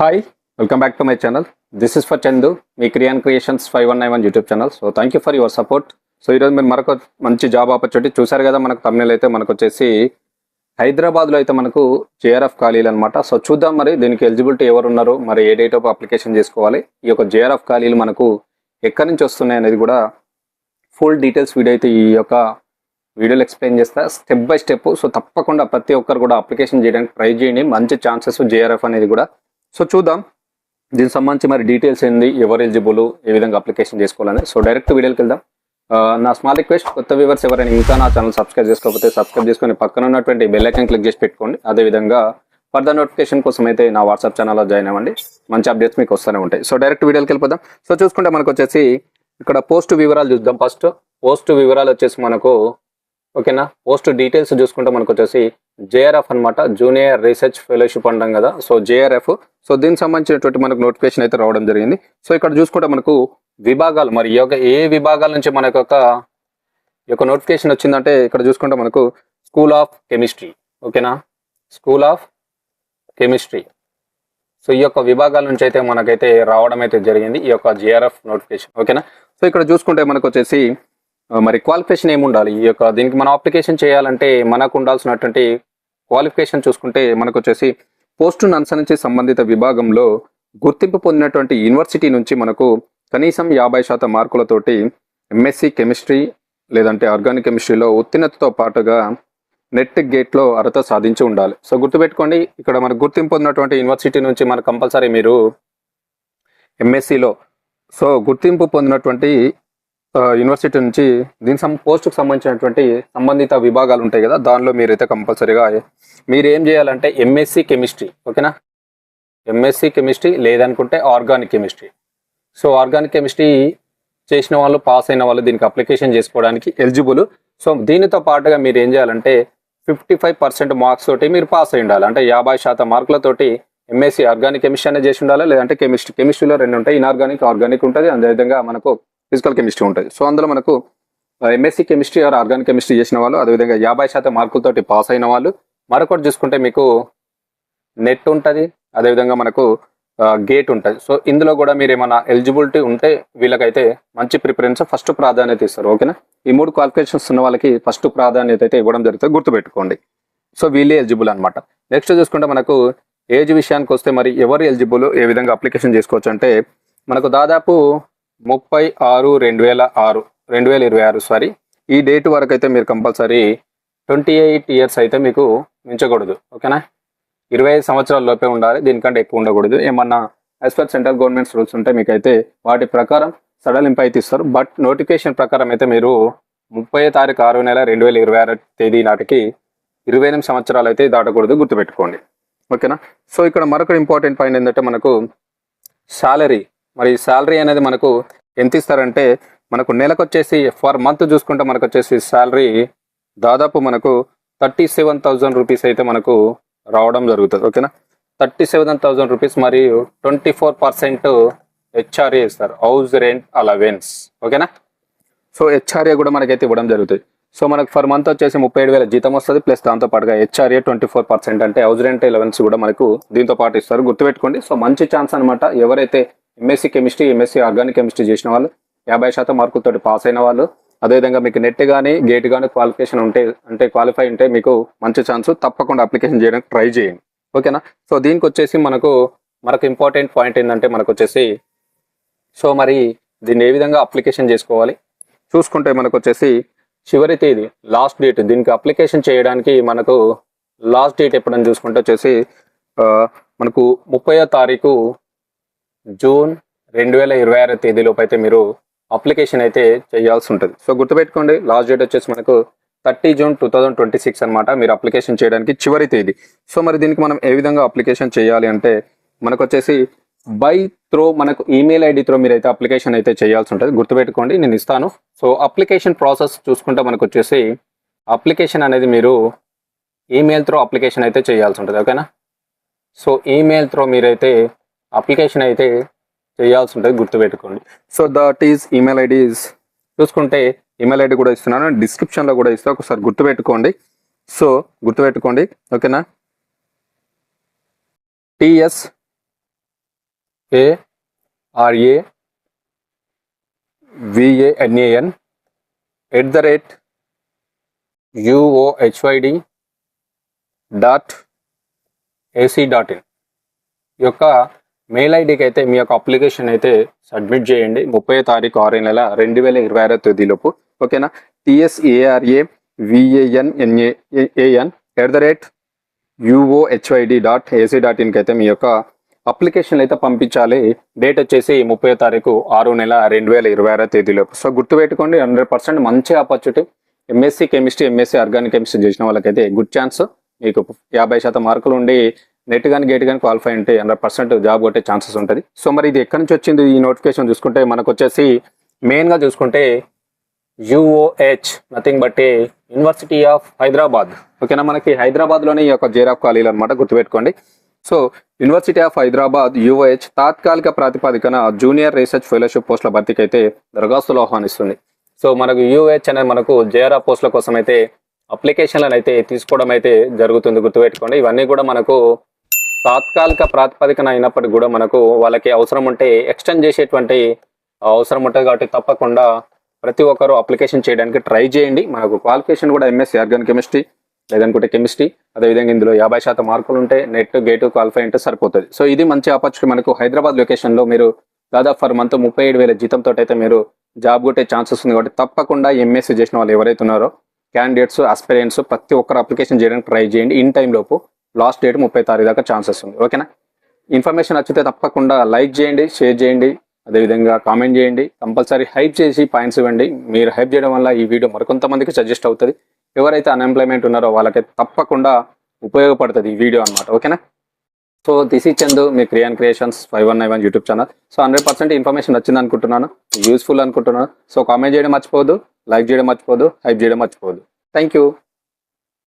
Hi welcome back to my channel. This is for Chandu, మీ Kriyan creations 5191 YouTube channel. So thank you for your support. So ఈరోజు మీరు మరొక మంచి job opportunity చూసారు కదా. మనకు తమిళ అయితే మనకు వచ్చేసి హైదరాబాద్లో అయితే మనకు జేఆర్ఎఫ్ ఖాళీలు అనమాట. సో చూద్దాం మరి దీనికి ఎలిజిబిలిటీ ఎవరు ఉన్నారు, మరి ఏ డేట్ ఆఫ్ అప్లికేషన్ చేసుకోవాలి, ఈ యొక్క జేఆర్ఎఫ్ ఖాళీలు మనకు ఎక్కడి నుంచి వస్తున్నాయి అనేది కూడా ఫుల్ డీటెయిల్స్ వీడియో అయితే ఈ యొక్క వీడియోలో ఎక్స్ప్లెయిన్ చేస్తా స్టెప్ బై స్టెప్. సో తప్పకుండా ప్రతి ఒక్కరు కూడా అప్లికేషన్ చేయడానికి ట్రై చేయండి, మంచి ఛాన్సెస్ జేఆర్ఎఫ్ అనేది కూడా. సో చూద్దాం దీనికి సంబంధించి మరి డీటెయిల్స్ ఏంది, ఎవరు ఎలిజిబుల్, ఏ విధంగా అప్లికేషన్ చేసుకోవాలని. సో డైరెక్ట్ వీడియోకి వెళ్దాం. నా స్మాల్ రిక్వెస్ట్, కొత్త వ్యూవర్స్ ఎవరైనా ఇంకా నా ఛానల్ సబ్స్క్రైబ్ చేసుకోకపోతే సబ్స్క్రైబ్ చేసుకొని పక్కన ఉన్నటువంటి బెల్ ఐకాన్ క్లిక్ చేసి పెట్టుకోండి. అదేవిధంగా ఫర్దర్ నోటిఫికేషన్ కోసం అయితే నా వాట్సాప్ ఛానల్లో జాయిన్ అవ్వండి, మంచి అప్డేట్స్ మీకు వస్తూనే ఉంటాయి. సో డైరెక్ట్ వీడియోకి వెళ్ళిపోదాం. సో చూసుకుంటే మనకు వచ్చేసి ఇక్కడ పోస్ట్ వివరాలు చూద్దాం. ఫస్ట్ పోస్ట్ వివరాలు వచ్చేసి మనకు ఓకేనా, పోస్ట్ డీటెయిల్స్ చూసుకుంటే మనకు వచ్చేసి జేఆర్ఎఫ్ అనమాట, జూనియర్ రీసెర్చ్ ఫెలోషిప్ అంటాం కదా. So JRF. సో దీనికి సంబంధించినటువంటి మనకు నోటిఫికేషన్ అయితే రావడం జరిగింది. సో ఇక్కడ చూసుకుంటే మనకు విభాగాలు, మరి ఏ విభాగాల నుంచి మనకు యొక్క నోటిఫికేషన్ వచ్చిందంటే ఇక్కడ చూసుకుంటే మనకు స్కూల్ ఆఫ్ కెమిస్ట్రీ. ఓకేనా, స్కూల్ ఆఫ్ కెమిస్ట్రీ. సో ఈ యొక్క విభాగాల నుంచి అయితే మనకైతే రావడం అయితే జరిగింది ఈ యొక్క జేఆర్ఎఫ్ నోటిఫికేషన్. ఓకేనా, సో ఇక్కడ చూసుకుంటే మనకు వచ్చేసి మరి క్వాలిఫికేషన్ ఏమి ఉండాలి, ఈ యొక్క దీనికి మనం అప్లికేషన్ చేయాలంటే మనకు ఉండాల్సినటువంటి క్వాలిఫికేషన్ చూసుకుంటే మనకు వచ్చేసి పోస్టు అనుసరించి సంబంధిత విభాగంలో గుర్తింపు పొందినటువంటి యూనివర్సిటీ నుంచి మనకు కనీసం 50% మార్కులతోటి ఎంఎస్సి కెమిస్ట్రీ లేదంటే ఆర్గానిక్ కెమిస్ట్రీలో ఉత్తీర్ణతతో పాటుగా నెట్ గేట్లో అర్హత సాధించి ఉండాలి. సో గుర్తుపెట్టుకోండి, ఇక్కడ మనకు గుర్తింపు పొందినటువంటి యూనివర్సిటీ నుంచి మనకు కంపల్సరీ మీరు ఎంఎస్సిలో సో గుర్తింపు పొందినటువంటి యూనివర్సిటీ నుంచి దీని పోస్టుకు సంబంధించినటువంటి సంబంధిత విభాగాలు ఉంటాయి కదా, దానిలో మీరైతే కంపల్సరీగా మీరు ఏం చేయాలంటే ఎంఎస్సి కెమిస్ట్రీ. ఓకేనా, ఎంఎస్సి కెమిస్ట్రీ లేదనుకుంటే organic chemistry. So organic chemistry చేసిన వాళ్ళు, పాస్ అయిన వాళ్ళు దీనికి అప్లికేషన్ చేసుకోవడానికి ఎలిజిబుల్. సో దీనితో పాటుగా మీరు ఏం చేయాలంటే 55% మార్క్స్ తోటి మీరు పాస్ అయి ఉండాలి. అంటే 50% మార్కులతోటి ఎంఎస్సి ఆర్గానిక్ కెమిస్ట్రీ అనేది చేసి ఉండాలి, లేదంటే కెమిస్ట్రీలో రెండు ఉంటాయి, ఆర్గానిక్ ఉంటుంది, అదేవిధంగా మనకు ఫిజికల్ కెమిస్ట్రీ ఉంటుంది. సో అందులో మనకు MSc chemistry or organic chemistry చేసిన వాళ్ళు, అదేవిధంగా 50% మార్కులతోటి పాస్ అయిన వాళ్ళు. మరొకటి చూసుకుంటే మీకు నెట్ ఉంటుంది, అదేవిధంగా మనకు గేట్ ఉంటుంది. సో ఇందులో కూడా మీరు ఏమైనా ఎలిజిబిలిటీ ఉంటే వీళ్ళకైతే మంచి ప్రిఫరెన్స్, ఫస్ట్ ప్రాధాన్యత ఇస్తారు. ఓకేనా, ఈ 3 క్వాలిఫికేషన్స్ ఉన్న వాళ్ళకి ఫస్ట్ ప్రాధాన్యత అయితే ఇవ్వడం జరుగుతుంది, గుర్తుపెట్టుకోండి. సో వీళ్ళే ఎలిజిబుల్ అనమాట. నెక్స్ట్ చూసుకుంటే మనకు ఏజ్ విషయానికి వస్తే మరి ఎవరు ఎలిజిబుల్, ఏ విధంగా అప్లికేషన్ చేసుకోవచ్చు అంటే మనకు దాదాపు 30/6/2026 ఈ డేట్ వరకు అయితే మీరు కంపల్సరీ 28 ఇయర్స్ అయితే మీకు మించకూడదు. ఓకేనా, 25 సంవత్సరాల లోపే ఉండాలి, దీనికంటే ఎక్కువ ఉండకూడదు. ఏమన్నా as per central governments rules ఉంటే మీకైతే వాటి ప్రకారం సడలింపు అయితే ఇస్తారు. బట్ నోటిఫికేషన్ ప్రకారం అయితే మీరు 30/6/2026 నాటికి 28 సంవత్సరాలు అయితే దాటకూడదు, గుర్తుపెట్టుకోండి. ఓకేనా, సో ఇక్కడ మరొక ఇంపార్టెంట్ పాయింట్ ఏంటంటే మనకు శాలరీ. మరి శాలరీ అనేది మనకు ఎంత ఇస్తారంటే మనకు నెలకు వచ్చేసి ఫర్ మంత్ చూసుకుంటే మనకు వచ్చేసి శాలరీ దాదాపు మనకు 37,000 రూపీస్ అయితే మనకు రావడం జరుగుతుంది. ఓకేనా, 37,000 రూపీస్ మరియు 24% హెచ్ఆర్ఏ ఇస్తారు, హౌస్ రెంట్ అలవెన్స్. ఓకేనా, సో హెచ్ఆర్ఏ కూడా మనకైతే ఇవ్వడం జరుగుతుంది. సో మనకు ఫర్ మంత్ వచ్చేసి 37,000 జీతం వస్తుంది, ప్లస్ దాంతో పాటుగా హెచ్ఆర్ఏ 24% అంటే హౌస్ రెంట్ అలవెన్స్ కూడా మనకు దీంతో పాటు ఇస్తారు, గుర్తుపెట్టుకోండి. సో మంచి ఛాన్స్ అనమాట. ఎవరైతే MSc chemistry, MSc organic chemistry చేసిన వాళ్ళు, 50% మార్కులతో పాస్ అయిన వాళ్ళు, అదేవిధంగా మీకు నెట్ కానీ గేట్ కానీ క్వాలిఫికేషన్ ఉంటే, అంటే క్వాలిఫై ఉంటే మీకు మంచి ఛాన్స్, తప్పకుండా అప్లికేషన్ చేయడానికి ట్రై చేయండి. ఓకేనా, సో దీనికి వచ్చేసి మనకు ఇంపార్టెంట్ పాయింట్ ఏంటంటే మనకు వచ్చేసి సో మరి దీన్ని ఏ విధంగా అప్లికేషన్ చేసుకోవాలి చూసుకుంటే మనకు వచ్చేసి చివరి తేదీ, లాస్ట్ డేట్ దీనికి అప్లికేషన్ చేయడానికి మనకు లాస్ట్ డేట్ ఎప్పుడని చూసుకుంటే వచ్చేసి మనకు 30వ తారీఖు జూన్ 2026 తేదీలోపు అయితే మీరు అప్లికేషన్ అయితే చేయాల్సి ఉంటుంది. సో గుర్తుపెట్టుకోండి, లాస్ట్ డేట్ వచ్చేసి మనకు 30 జూన్ 2026 అనమాట, మీరు అప్లికేషన్ చేయడానికి చివరి తేదీ. సో మరి దీనికి మనం ఏ విధంగా అప్లికేషన్ చేయాలి అంటే మనకు వచ్చేసి బై త్రో మనకు ఈమెయిల్ ఐడి త్రో మీరైతే అప్లికేషన్ అయితే చేయాల్సి ఉంటుంది, గుర్తుపెట్టుకోండి, నేను ఇస్తాను. సో అప్లికేషన్ ప్రాసెస్ చూసుకుంటే మనకు వచ్చేసి అప్లికేషన్ అనేది మీరు ఈమెయిల్ త్రో అప్లికేషన్ అయితే చేయాల్సి ఉంటుంది. ఓకేనా, సో ఈమెయిల్ త్రో మీరైతే అప్లికేషన్ అయితే చేయాల్సి ఉంటుంది, గుర్తుపెట్టుకోండి. So that is email ID చూసుకుంటే ఈమెయిల్ ఐడి కూడా ఇస్తున్నాను, డిస్క్రిప్షన్లో కూడా ఇస్తాను, ఒకసారి గుర్తుపెట్టుకోండి. సో గుర్తుపెట్టుకోండి, ఓకేనా. ts @uohyd.ac.in ఈ యొక్క మెయిల్ ఐడికి అయితే మీ యొక్క అప్లికేషన్ అయితే సబ్మిట్ చేయండి 30 తారీఖు 6 నెల 2026 తేదీలోపు. ఓకేనా? TSARAVAN@uohyd.ac.in అయితే మీ యొక్క అప్లికేషన్ అయితే పంపించాలి. డేట్ వచ్చేసి 30 తారీఖు 6 నెల 2026 తేదీలోపు. సో గుర్తుపెట్టుకోండి, 100% మంచి opportunity. MSc chemistry, MSc organic chemistry చేసిన వాళ్ళకైతే గుడ్ ఛాన్స్. మీకు 50% మార్కులు ఉండి నెట్ కానీ గేట్ కానీ క్వాలిఫై అంటే 100% జాబ్ కొట్టే ఛాన్సెస్ ఉంటుంది. సో మరి ఇది ఎక్కడి నుంచి వచ్చింది ఈ నోటిఫికేషన్ చూసుకుంటే మనకు వచ్చేసి మెయిన్గా చూసుకుంటే UOH nothing but university of Hyderabad. ఓకేనా? మనకి హైదరాబాద్లోనే ఈ యొక్క జేరాఫ్ ఖాళీలు అనమాట, గుర్తుపెట్టుకోండి. So university of Hyderabad UOH తాత్కాలిక ప్రాతిపదికన జూనియర్ రీసెర్చ్ ఫెలోషిప్ పోస్టుల భర్తీకి అయితే దరఖాస్తులు ఆహ్వానిస్తుంది. సో మనకు UOH అనేది మనకు జేఆర్ఎఫ్ పోస్టుల కోసం అయితే అప్లికేషన్లను అయితే తీసుకోవడం అయితే జరుగుతుంది, గుర్తుపెట్టుకోండి. ఇవన్నీ కూడా మనకు తాత్కాలిక ప్రాతిపదికన అయినప్పటికీ కూడా మనకు వాళ్ళకి అవసరం ఉంటే ఎక్స్టెండ్ చేసేటువంటి అవసరం ఉంటుంది. కాబట్టి తప్పకుండా ప్రతి ఒక్కరు అప్లికేషన్ చేయడానికి ట్రై చేయండి. మనకు క్వాలిఫికేషన్ కూడా ఎంఎస్సీ ఆర్గానిక్ కెమిస్ట్రీ లేదనుకుంటే కెమిస్ట్రీ, అదేవిధంగా ఇందులో 50% మార్కులు ఉంటే నెట్ గేటు క్వాలిఫై అంటే సరిపోతుంది. సో ఇది మంచి ఆపర్చునిటీ. మనకు హైదరాబాద్ లొకేషన్లో మీరు దాదాపు ఫర్ మంత్ 37,000 జీతంతో అయితే మీరు జాబ్ కొట్టే ఛాన్సెస్ ఉంది. కాబట్టి తప్పకుండా ఎంఎస్సీ చేసిన వాళ్ళు ఎవరైతే ఉన్నారో క్యాండిడేట్స్, ఆస్పిరెంట్స్ ప్రతి ఒక్కరు అప్లికేషన్ చేయడానికి ట్రై చేయండి. ఇన్ టైం లోపు లాస్ట్ డేట్ 30 తారీఖు దాకా ఛాన్సెస్ ఉంది. ఓకేనా? ఇన్ఫర్మేషన్ నచ్చితే తప్పకుండా లైక్ చేయండి, షేర్ చేయండి, అదేవిధంగా కామెంట్ చేయండి. కంపల్సరీ హైప్ చేసి పాయింట్స్ ఇవ్వండి. మీరు హైప్ చేయడం వల్ల ఈ వీడియో మరికొంతమందికి సజెస్ట్ అవుతుంది. ఎవరైతే అన్ఎంప్లాయ్మెంట్ ఉన్నారో వాళ్ళకి తప్పకుండా ఉపయోగపడుతుంది ఈ వీడియో అనమాట. ఓకేనా? సో దిస్ ఈజ్ చందు, మీ Kriyan creations 5191 YouTube channel. So 100% information వచ్చింది అనుకుంటున్నాను, యూస్ఫుల్ అనుకుంటున్నాను. సో కామెంట్ చేయడం మర్చిపోవద్దు, లైక్ చేయడం మర్చిపోవద్దు, హైప్ చేయడం మర్చిపోవద్దు. Thank you.